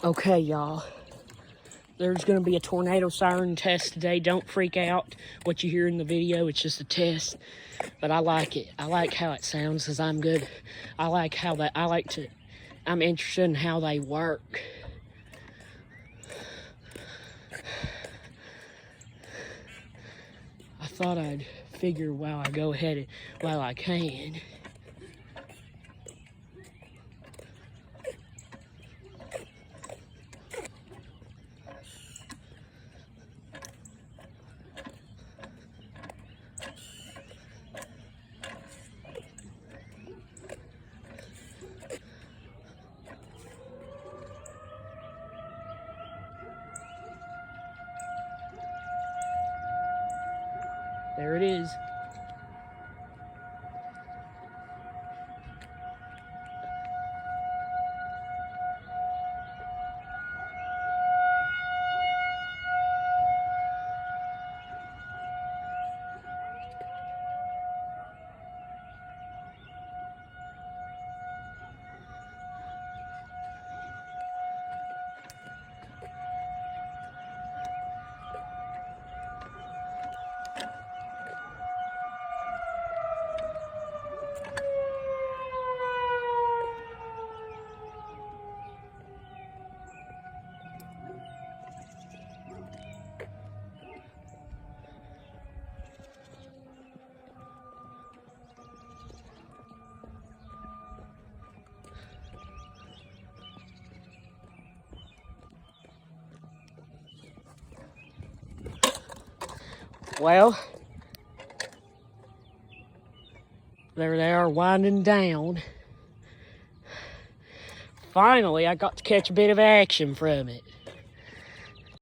Okay, y'all. There's going to be a tornado siren test today. Don't freak out what you hear in the video. It's just a test. But I like it. I like how it sounds because I'm good. I'm interested in how they work. I thought I'd figure while I go ahead while I can. There it is. Well, there they are winding down. Finally, I got to catch a bit of action from it.